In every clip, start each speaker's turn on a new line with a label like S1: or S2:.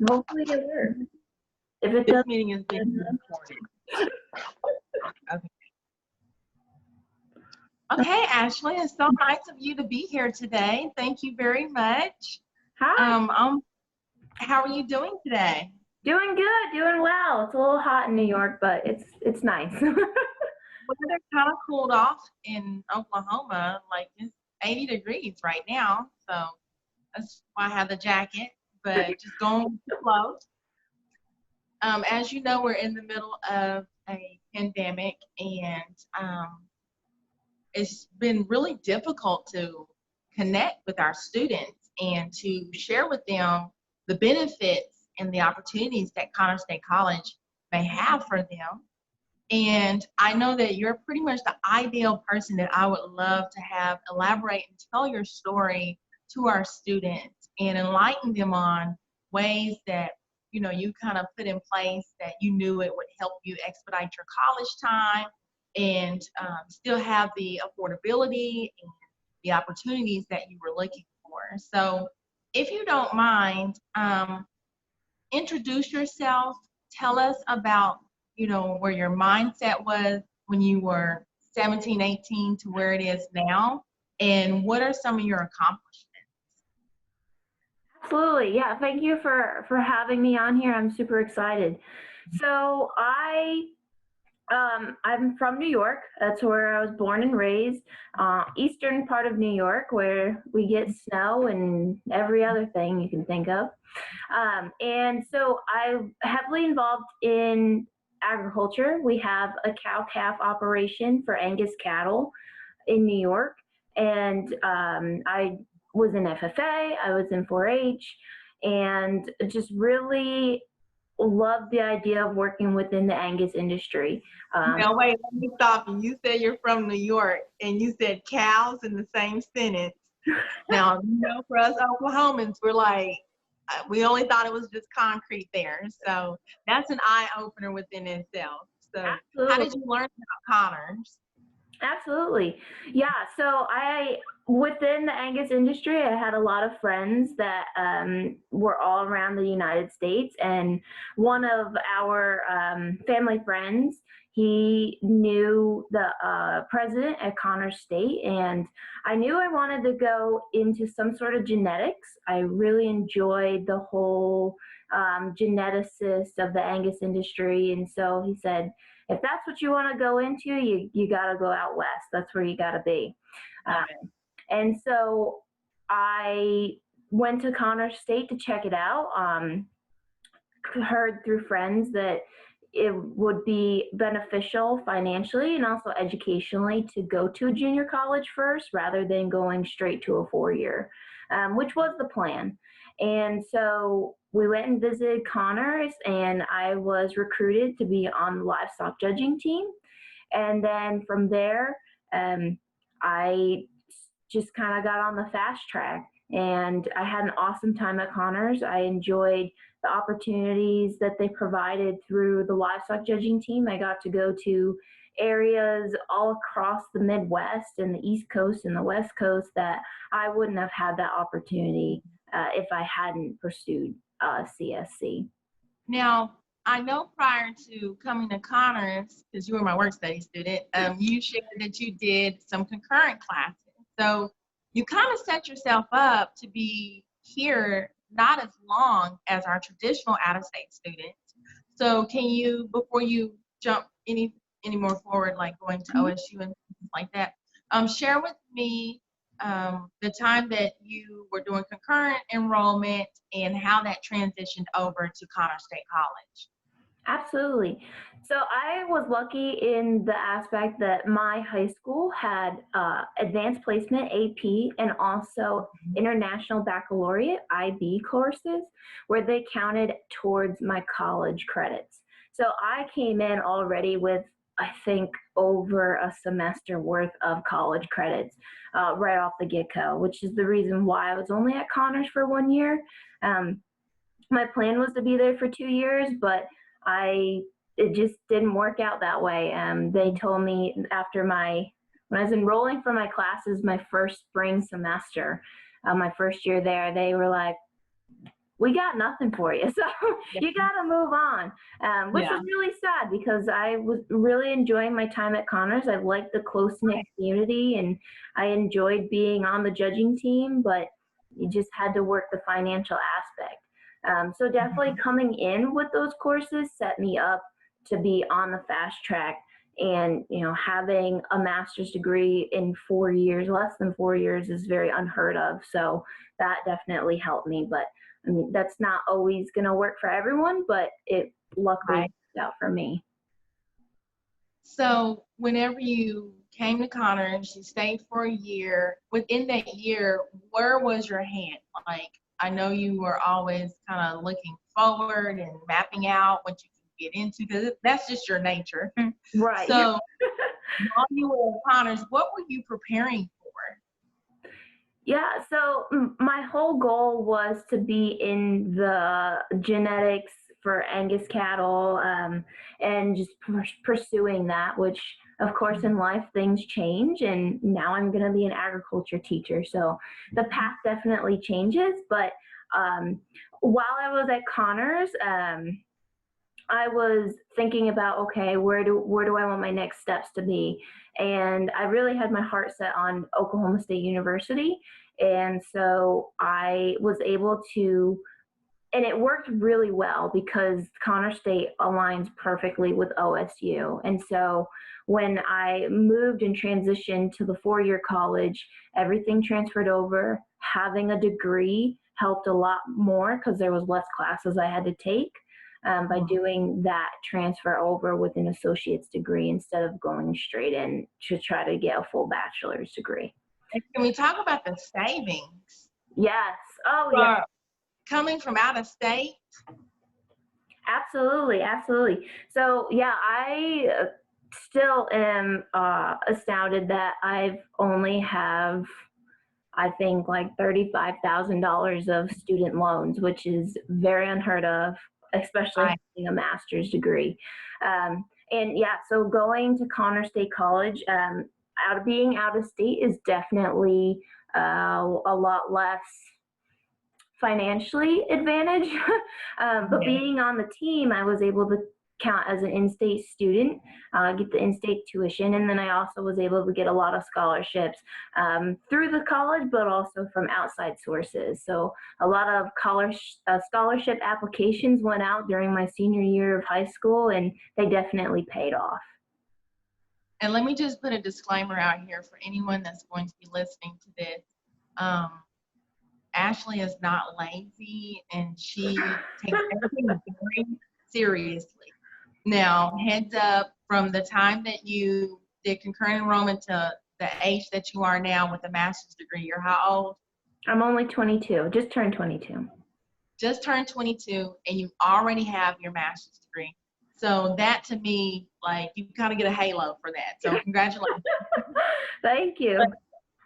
S1: Hopefully it works. If it
S2: This
S1: doesn't,
S2: meeting is being recorded. Okay. Okay, Ashley, it's so nice of you to be here today. Thank you very much.
S1: hi.
S2: How are you doing today?
S1: Doing good, doing well. It's a little hot in New York, but it's nice.
S2: Weather kind of cooled off in Oklahoma, like it's 80 degrees right now. So that's why I have the jacket, but just going with the flow. As you know, we're in the middle of a pandemic, and it's been really difficult to connect with our students and to share with them the benefits and the opportunities that Connor State College may have for them. And I know that you're pretty much the ideal person that I would love to have elaborate and tell your story to our students and enlighten them on ways that you kind of put in place that you knew it would help you expedite your college time and still have the affordability and the opportunities that you were looking for. So if you don't mind, introduce yourself, tell us about where your mindset was when you were 17, 18 to where it is now, and what are some of your accomplishments?
S1: Absolutely. Yeah, thank you for having me on here. I'm super excited. So I'm from New York. That's where I was born and raised. Eastern part of New York, where we get snow and every other thing you can think of. And so I'm heavily involved in agriculture. We have a cow calf operation for Angus cattle in New York, and I was in FFA. I was in 4-H, and just really love the idea of working within the Angus industry.
S2: Now, wait, let me stop you. You said you're from New York, and you said cows in the same sentence. Now, for us Oklahomans, we're like, we only thought it was just concrete there. So that's an eye opener within itself. So
S1: Absolutely.
S2: How did you learn about Connors?
S1: Absolutely. Yeah. So within the Angus industry, I had a lot of friends that were all around the United States. And one of our family friends, he knew the president at Connor State. And I knew I wanted to go into some sort of genetics. I really enjoyed the whole geneticist of the Angus industry. And so he said, if that's what you want to go into, you got to go out west. That's where you got to be. And so I went to Connor State to check it out. Heard through friends that it would be beneficial financially and also educationally to go to a junior college first rather than going straight to a 4-year, which was the plan. And so we went and visited Connors, and I was recruited to be on the livestock judging team. And then from there, I just kind of got on the fast track, and I had an awesome time at Connors. I enjoyed the opportunities that they provided through the livestock judging team. I got to go to areas all across the Midwest and the East Coast and the West Coast that I wouldn't have had that opportunity if I hadn't pursued CSC.
S2: Now, I know prior to coming to Connors, because you were my work study student, you shared that you did some concurrent classes. So you kind of set yourself up to be here not as long as our traditional out-of-state students. So can you, before you jump any more forward, like going to OSU and things like that, share with me the time that you were doing concurrent enrollment and how that transitioned over to Connor State College?
S1: Absolutely. So I was lucky in the aspect that my high school had advanced placement AP and also international baccalaureate IB courses where they counted towards my college credits. So I came in already with, I think, over a semester worth of college credits right off the get-go, which is the reason why I was only at Connors for 1 year. My plan was to be there for 2 years, but it just didn't work out that way. They told me after when I was enrolling for my classes, my first spring semester, my first year there, they were like, we got nothing for you. So
S2: Yeah.
S1: you got to move on, which
S2: Yeah.
S1: was really sad because I was really enjoying my time at Connors. I liked the close knit
S2: Right.
S1: community and I enjoyed being on the judging team, but you just had to work the financial aspect. So definitely
S2: Mhm.
S1: coming in with those courses set me up to be on the fast track, and having a master's degree in 4 years, less than 4 years, is very unheard of. So that definitely helped me. But I mean, that's not always going to work for everyone, but it luckily
S2: Right.
S1: worked out for me.
S2: So whenever you came to Connors, you stayed for a year. Within that year, where was your hand? Like, I know you were always kind of looking forward and mapping out what you could get into because that's just your nature.
S1: Right.
S2: So while you were at Connors, what were you preparing for?
S1: Yeah, so my whole goal was to be in the genetics for Angus cattle, and just pursuing that, which, of course, in life things change. And now I'm going to be an agriculture teacher. So the path definitely changes. But um, while I was at Connors, I was thinking about, okay, where do I want my next steps to be? And I really had my heart set on Oklahoma State University. And so I was able to, and it worked really well because Connor State aligns perfectly with OSU. And so when I moved and transitioned to the 4 year college, everything transferred over. Having a degree helped a lot more because there was less classes I had to take, by
S2: Mhm.
S1: doing that transfer over with an associate's degree instead of going straight in to try to get a full bachelor's degree.
S2: And can we talk about the savings
S1: Yes. Oh, yeah.
S2: for coming from out of state?
S1: Absolutely, absolutely. So yeah, I still am astounded that I've only have, I think, like $35,000 of student loans, which is very unheard of, especially
S2: Right.
S1: having a master's degree. And yeah, so going to Connor State College, being out of state is definitely a lot less financially advantage. But
S2: Yeah.
S1: being on the team, I was able to count as an in-state student, get the in-state tuition, and then I also was able to get a lot of scholarships through the college, but also from outside sources. So a lot of scholarship applications went out during my senior year of high school, and they definitely paid off.
S2: And let me just put a disclaimer out here for anyone that's going to be listening to this. Um, Ashley is not lazy and she takes everything very seriously. Now, heads up, from the time that you did concurrent enrollment to the age that you are now with a master's degree, you're how old?
S1: I'm only 22, just turned 22.
S2: Just turned 22 and you already have your master's degree. So that to me, like you kind of get a halo for that. So congratulations.
S1: Thank you.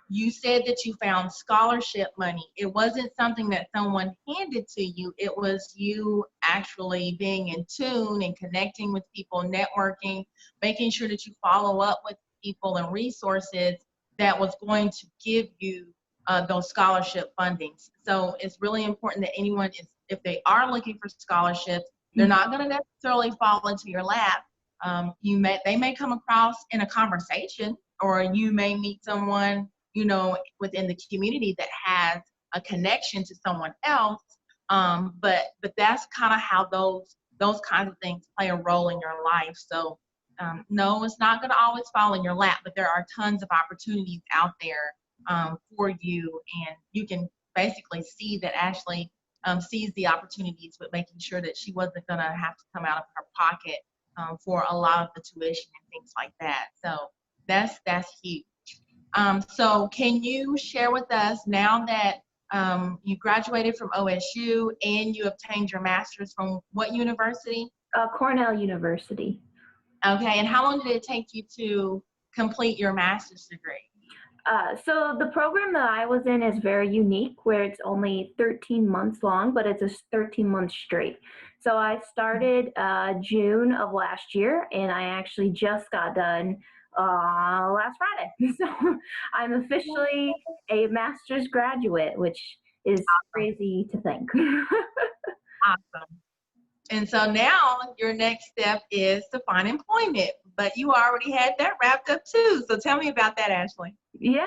S2: You said that you found scholarship money. It wasn't something that someone handed to you. It was you actually being in tune and connecting with people, networking, making sure that you follow up with people and resources that was going to give you those scholarship fundings. So it's really important that anyone is, if they are looking for scholarships, they're not going to necessarily fall into your lap. They may come across in a conversation, or you may meet someone within the community that has a connection to someone else. But that's kind of how those kinds of things play a role in your life. So no, it's not going to always fall in your lap, but there are tons of opportunities out there for you, and you can basically see that Ashley sees the opportunities, but making sure that she wasn't going to have to come out of her pocket for a lot of the tuition and things like that. So that's huge. So can you share with us, now that you graduated from OSU and you obtained your master's, from what university?
S1: Cornell University.
S2: Okay, and how long did it take you to complete your master's degree?
S1: So the program that I was in is very unique, where it's only 13 months long, but it's a 13 months straight. So I started June of last year, and I actually just got done last Friday. So I'm officially a master's graduate, which is crazy to think.
S2: Awesome. And so now your next step is to find employment, but you already had that wrapped up too. So tell me about that, Ashley.
S1: Yeah.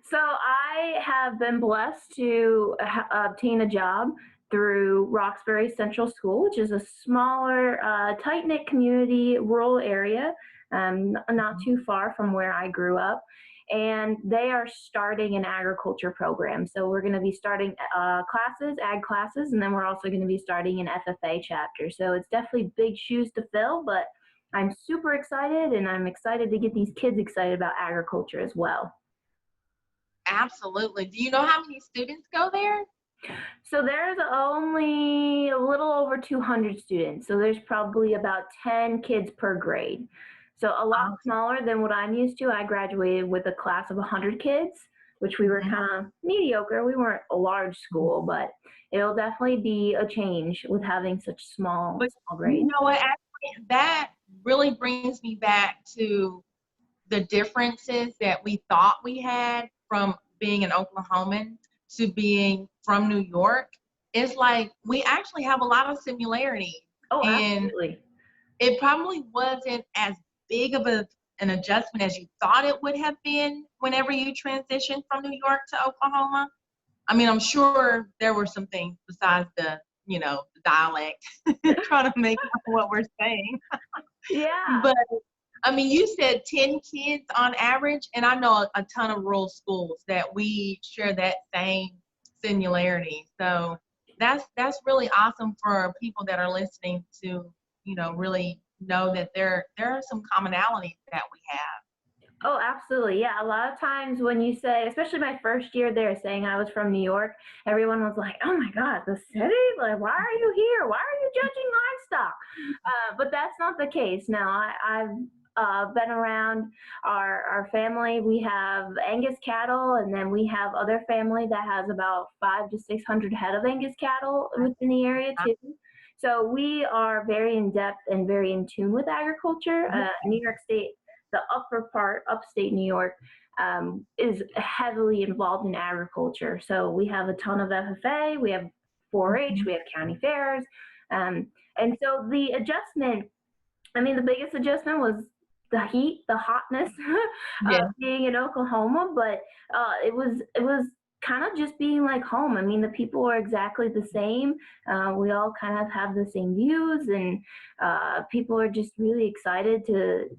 S1: So I have been blessed to obtain a job through Roxbury Central School, which is a smaller, tight knit community, rural area, not too far from where I grew up. And they are starting an agriculture program. So we're going to be starting classes, ag classes, and then we're also going to be starting an FFA chapter. So it's definitely big shoes to fill, but I'm super excited, and I'm excited to get these kids excited about agriculture as well.
S2: Absolutely. Do you know how many students go there?
S1: So there's only a little over 200 students. So there's probably about 10 kids per grade. So a lot
S2: Awesome.
S1: smaller than what I'm used to. I graduated with a class of 100 kids, which we were
S2: Mhm.
S1: kind of mediocre. We weren't a large school, but it'll definitely be a change with having such small,
S2: But
S1: small
S2: you
S1: grades.
S2: know what, Ashley, that really brings me back to the differences that we thought we had from being an Oklahoman to being from New York. It's like we actually have a lot of similarities.
S1: Oh,
S2: And
S1: absolutely.
S2: it probably wasn't as big of an adjustment as you thought it would have been whenever you transitioned from New York to Oklahoma. I mean, I'm sure there were some things besides the dialect trying to make out what we're saying.
S1: Yeah.
S2: But I mean, you said 10 kids on average, and I know a ton of rural schools that we share that same similarity. So that's really awesome for people that are listening to, really know that there are some commonalities that we have.
S1: Oh, absolutely. Yeah. A lot of times when you say, especially my first year there, saying I was from New York, everyone was like, oh my God, the city? Like, why are you here? Why are you judging livestock? But that's not the case. Now, I've been around our family. We have Angus cattle, and then we have other family that has about 500 to 600 head of Angus cattle within the area too. So we are very in depth and very in tune with agriculture. New York State, the upper part, upstate New York, is heavily involved in agriculture. So we have a ton of FFA, we have 4-H, we have county fairs. Um, and so the adjustment, I mean, the biggest adjustment was the heat, the hotness of
S2: Yeah,
S1: being in Oklahoma, but it was kind of just being like home. I mean, the people are exactly the same. We all kind of have the same views, and people are just really excited to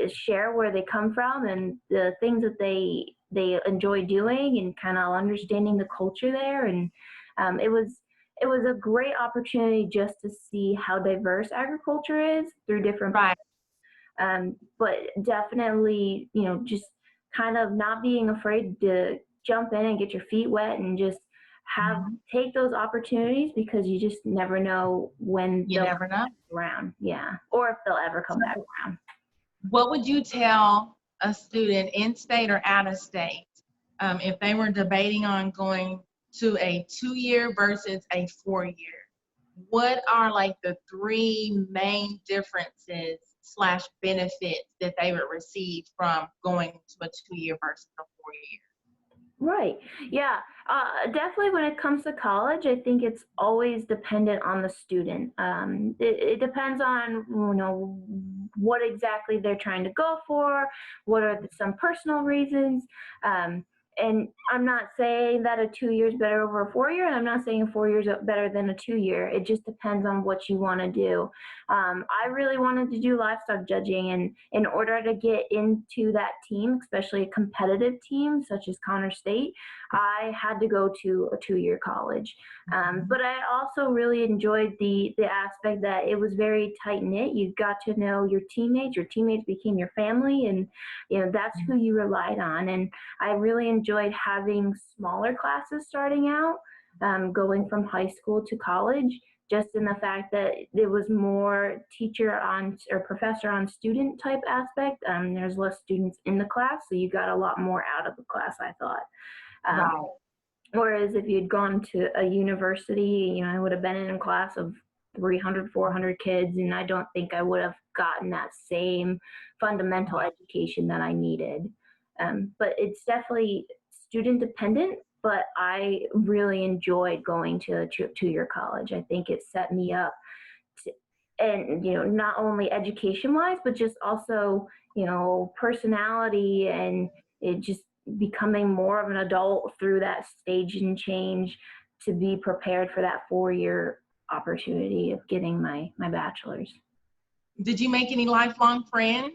S1: share where they come from and the things that they enjoy doing, and kind of understanding the culture there. And it was a great opportunity just to see how diverse agriculture is through different,
S2: right.
S1: but definitely, just kind of not being afraid to jump in and get your feet wet and just have
S2: Mhm.
S1: take those opportunities, because you just never know when
S2: You
S1: they'll
S2: never
S1: come
S2: know.
S1: back around. Yeah. Or if they'll ever come back
S2: So
S1: around.
S2: what would you tell a student in state or out of state if they were debating on going to a 2-year versus a 4-year? What are like the three main differences slash benefits that they would receive from going to a 2-year versus a 4-year?
S1: Right. Yeah. Definitely when it comes to college, I think it's always dependent on the student. It depends on, what exactly they're trying to go for, what are some personal reasons. Um, and I'm not saying that a 2 year is better over a 4 year, and I'm not saying a 4 year is better than a 2 year. It just depends on what you want to do. I really wanted to do livestock judging, and in order to get into that team, especially a competitive team such as Connor State, I had to go to a 2 year college. But I also really enjoyed the aspect that it was very tight knit. You got to know your teammates. Your teammates became your family, and that's who you relied on. And I really enjoyed having smaller classes starting out, going from high school to college, just in the fact that there was more teacher on or professor on student type aspect. There's less students in the class, so you got a lot more out of the class, I thought. Um,
S2: Right.
S1: Whereas if you'd gone to a university, I would have been in a class of 300, 400 kids, and I don't think I would have gotten that same fundamental
S2: Right.
S1: education that I needed. But it's definitely student dependent. but I really enjoyed going to a two-year college. I think it set me up to, and not only education wise, but just also personality, and it just becoming more of an adult through that stage and change to be prepared for that 4-year opportunity of getting my bachelor's.
S2: Did you make any lifelong friends?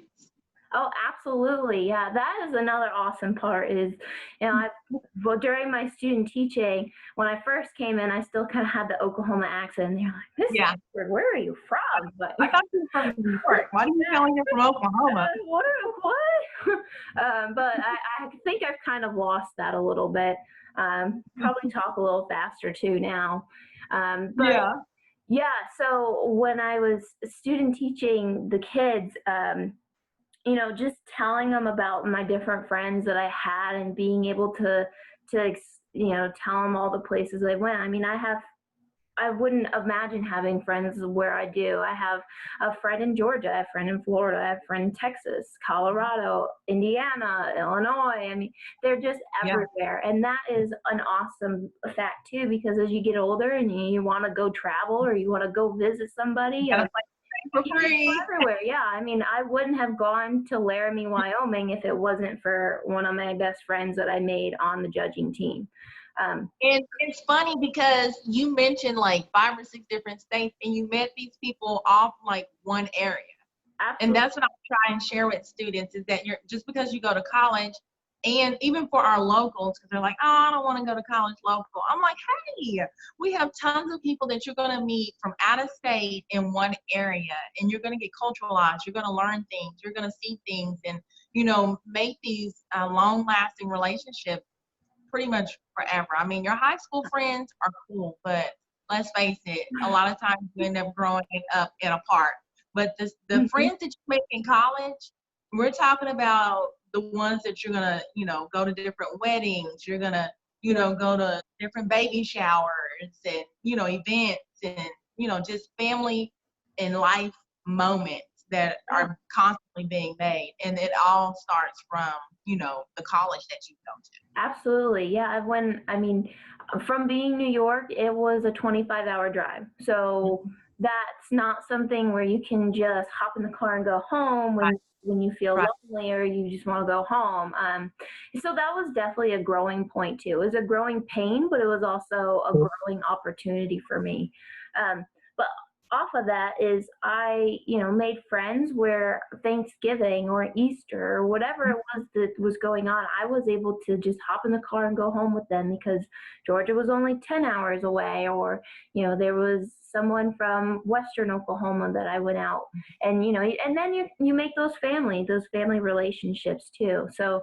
S1: Oh, absolutely. Yeah, that is another awesome part is, well, during my student teaching, when I first came in, I still kind of had the Oklahoma accent. And they're like, Miss
S2: Yeah.
S1: Gifford, where are you from? But
S2: I thought you were from New York. Why do you feel like you're from Oklahoma?
S1: what? But I think I've kind of lost that a little bit. Probably talk a little faster too now. But
S2: Yeah.
S1: yeah, so when I was student teaching the kids, just telling them about my different friends that I had and being able to tell them all the places I went. I mean, I wouldn't imagine having friends where I do. I have a friend in Georgia, I have a friend in Florida, I have a friend in Texas, Colorado, Indiana, Illinois. I mean, they're just
S2: Yeah.
S1: everywhere. And that is an awesome fact too, because as you get older and you want to go travel or you want to go visit somebody,
S2: Gotta play for free.
S1: everywhere. Yeah. I mean, I wouldn't have gone to Laramie, Wyoming if it wasn't for one of my best friends that I made on the judging team.
S2: And it's funny because you mentioned like 5 or 6 different states and you met these people all from like one area.
S1: Absolutely.
S2: And that's what I try and share with students is that you're just because you go to college and even for our locals, because they're like, oh, I don't want to go to college local. I'm like, hey, we have tons of people that you're going to meet from out of state in one area and you're going to get culturalized. You're going to learn things. You're going to see things and, make these long lasting relationships pretty much forever. I mean, your high school friends are cool, but let's face it, a lot of times you end up growing up and apart. But the friends that you make in college, we're talking about the ones that you're gonna, go to different weddings. You're gonna, go to different baby showers and, events and, just family and life moments that are constantly being made. And it all starts from, the college that you go to.
S1: Absolutely. Yeah. I mean, from being New York, it was a 25-hour drive. So that's not something where you can just hop in the car and go home
S2: Right.
S1: when you feel
S2: Right.
S1: lonely or you just want to go home. So that was definitely a growing point too. It was a growing pain, but it was also a growing opportunity for me. But off of that is I, made friends where Thanksgiving or Easter or whatever it was that was going on, I was able to just hop in the car and go home with them because Georgia was only 10 hours away, or, there was someone from Western Oklahoma that I went out and, and then you make those family relationships too. So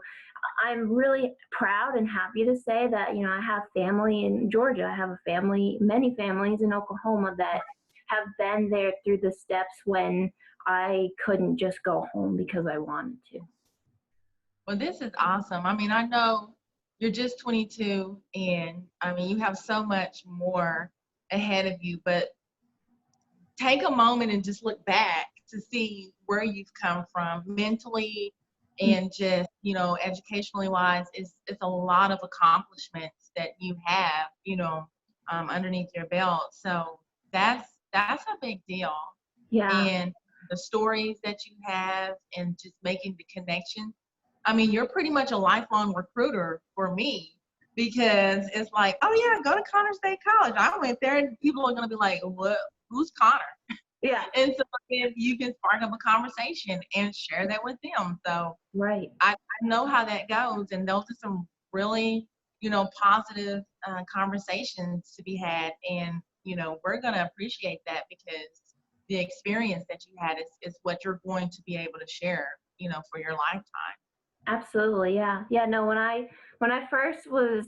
S1: I'm really proud and happy to say that, I have family in Georgia. I have many families in Oklahoma that have been there through the steps when I couldn't just go home because I wanted to.
S2: Well, this is awesome. I mean, I know you're just 22 and I mean, you have so much more ahead of you, but take a moment and just look back to see where you've come from mentally and just, educationally wise. It's a lot of accomplishments that you have, underneath your belt. So that's a big deal.
S1: Yeah.
S2: And the stories that you have and just making the connection. I mean, you're pretty much a lifelong recruiter for me because it's like, oh yeah, go to Connor State College. I went there and people are gonna be like, what, who's Connor?
S1: Yeah.
S2: And so then you can spark up a conversation and share that with them. So
S1: Right.
S2: I know how that goes. And those are some really, positive conversations to be had. And, we're going to appreciate that because the experience that you had is what you're going to be able to share, for your lifetime.
S1: Absolutely. Yeah. Yeah. No, when I first was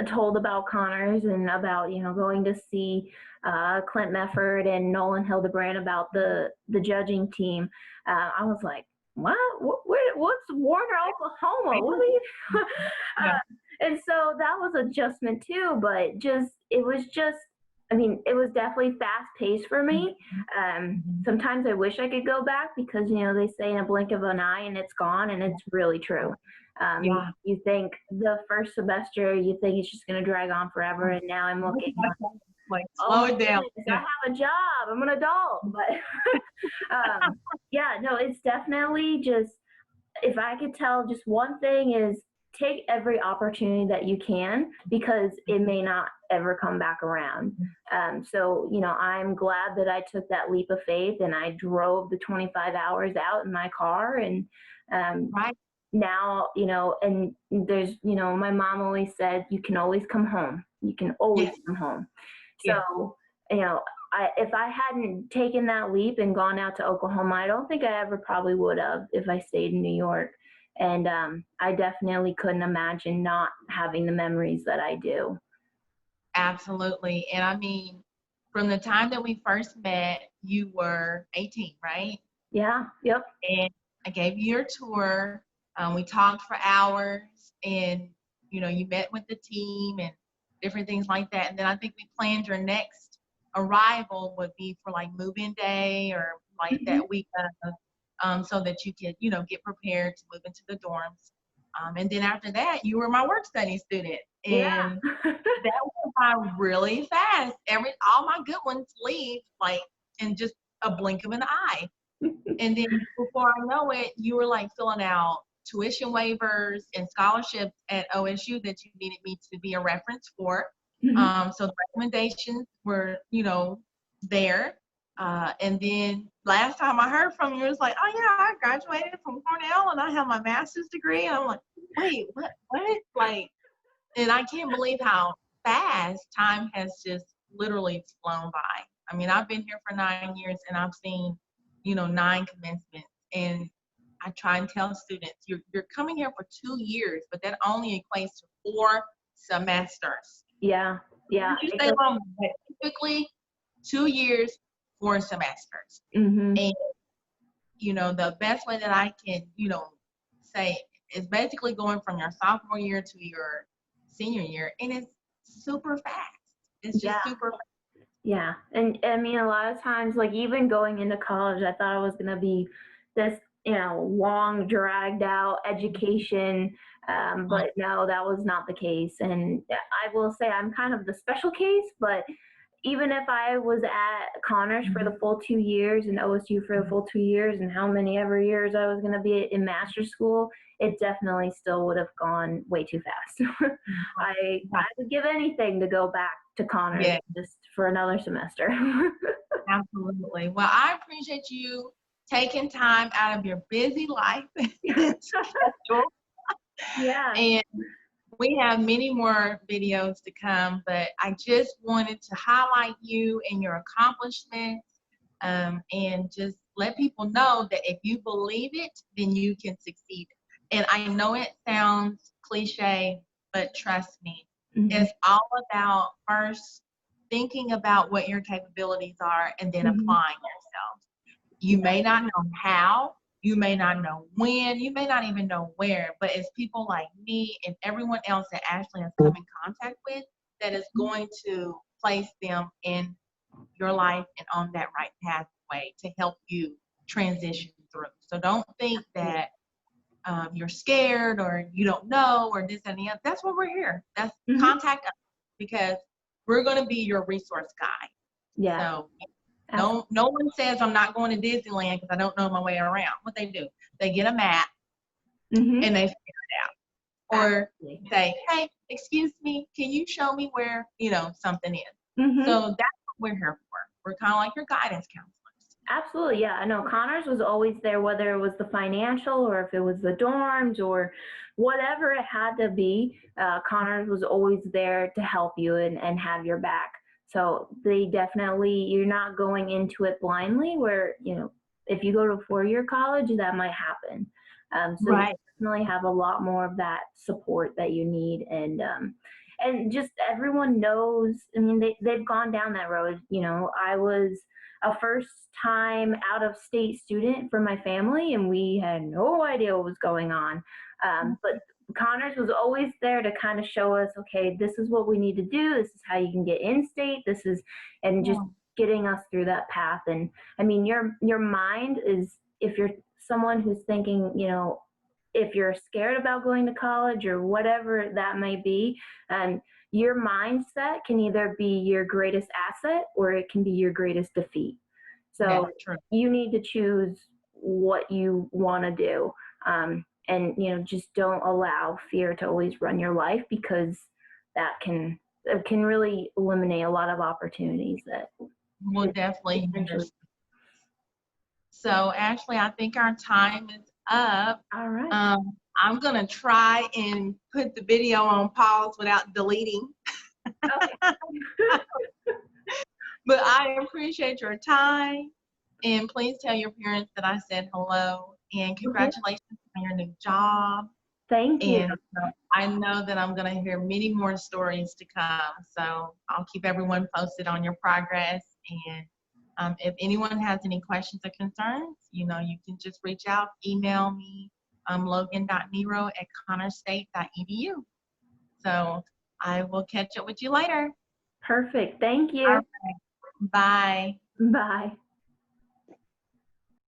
S1: told about Connors and about, going to see Clint Mefford and Nolan Hildebrand about the judging team, I was like, what? What's Warner, Oklahoma? What are you?
S2: Yeah.
S1: and so that was adjustment too, but it was just I mean, it was definitely fast paced for me.
S2: Mhm.
S1: Sometimes I wish I could go back because, they say in a blink of an eye and it's gone, and it's really true.
S2: Yeah.
S1: You think the first semester, you think it's just going to drag on forever. And now I'm looking
S2: Like,
S1: oh
S2: slow
S1: my
S2: it down.
S1: goodness, I
S2: Yeah.
S1: have a job. I'm an adult. But yeah, no, it's definitely just, if I could tell just one thing is take every opportunity that you can because it may not ever come back around. So, I'm glad that I took that leap of faith and I drove the 25 hours out in my car. And um,
S2: Right.
S1: now, and there's, my mom always said, you can always come home. You can always
S2: Yes.
S1: come home.
S2: Yes.
S1: So, if I hadn't taken that leap and gone out to Oklahoma, I don't think I ever probably would have if I stayed in New York. And I definitely couldn't imagine not having the memories that I do.
S2: Absolutely. And I mean, from the time that we first met, you were 18, right?
S1: Yeah, yep.
S2: And I gave you your tour. We talked for hours, and you met with the team and different things like that. And then I think we planned your next arrival would be for like move-in day or like
S1: Mhm.
S2: that week of, so that you could get prepared to move into the dorms. And then after that, you were my work study student,
S1: Yeah.
S2: and that went by really fast. All my good ones leave like in just a blink of an eye. And then before I know it, you were like filling out tuition waivers and scholarships at OSU that you needed me to be a reference for.
S1: Mhm.
S2: So the recommendations were, there. And then last time I heard from you, it was like, oh yeah, I graduated from Cornell and I have my master's degree. And I'm like, wait, what? Like, and I can't believe how fast time has just literally flown by. I mean, I've been here for 9 years and I've seen, 9 commencements. And I try and tell students, you're coming here for 2 years, but that only equates to 4 semesters.
S1: Yeah, yeah.
S2: You stay long, but typically 2 years, 4 semesters.
S1: Mhm.
S2: And, the best way that I can, say is basically going from your sophomore year to your senior year, and it's super fast. It's
S1: Yeah.
S2: just super fast.
S1: Yeah. And I mean, a lot of times, like even going into college, I thought it was going to be this, long, dragged out education. But no, that was not the case. And I will say I'm kind of the special case, but even if I was at Connors for the
S2: Mhm.
S1: full 2 years and OSU for the full 2 years and how many ever years I was going to be in master's school, it definitely still would have gone way too fast. I would give anything to go back to Connors
S2: Yeah,
S1: just for another semester.
S2: absolutely. Well, I appreciate you taking time out of your busy life schedule.
S1: Yeah.
S2: And we have many more videos to come, but I just wanted to highlight you and your accomplishments, and just let people know that if you believe it, then you can succeed. And I know it sounds cliche, but trust me,
S1: Mhm.
S2: it's all about first thinking about what your capabilities are and then
S1: Mhm.
S2: applying yourself. You may not know how, you may not know when, you may not even know where, but it's people like me and everyone else that Ashley has come in contact with that is going to place them in your life and on that right pathway to help you transition through. So don't think that you're scared or you don't know or this and the other. That's why we're here. That's
S1: Mhm.
S2: contact us because we're going to be your resource guide.
S1: Yeah.
S2: So
S1: Absolutely.
S2: no one says I'm not going to Disneyland because I don't know my way around. What they do, they get a map
S1: Mhm.
S2: and they figure it out. Or
S1: Absolutely.
S2: say, hey, excuse me, can you show me where, something is?
S1: Mhm.
S2: So that's what we're here for. We're kind of like your guidance counselors.
S1: Absolutely, yeah. I know Connors was always there, whether it was the financial or if it was the dorms or whatever it had to be. Connors was always there to help you and have your back. So they definitely, you're not going into it blindly. Where if you go to a 4 year college, that might happen. So you
S2: Right.
S1: definitely have a lot more of that support that you need, and just everyone knows. I mean, they've gone down that road. I was a first time out of state student for my family, and we had no idea what was going on. But Connors was always there to kind of show us, okay, this is what we need to do. This is how you can get in state. This is, and just getting us through that path. And I mean, your mind is, if you're someone who's thinking, if you're scared about going to college or whatever that may be, your mindset can either be your greatest asset or it can be your greatest defeat. So you need to choose what you want to do. And just don't allow fear to always run your life, because that can really eliminate a lot of opportunities that
S2: will definitely hinder. So Ashley, I think our time is up.
S1: All right.
S2: I'm gonna try and put the video on pause without deleting.
S1: Okay.
S2: But I appreciate your time, and please tell your parents that I said hello, and congratulations on your new job.
S1: Thank you.
S2: And I know that I'm going to hear many more stories to come, so I'll keep everyone posted on your progress. And if anyone has any questions or concerns, you can just reach out, email me, logan.nero@connorstate.edu. So I will catch up with you later.
S1: Perfect. Thank you.
S2: All right. Bye.
S1: Bye.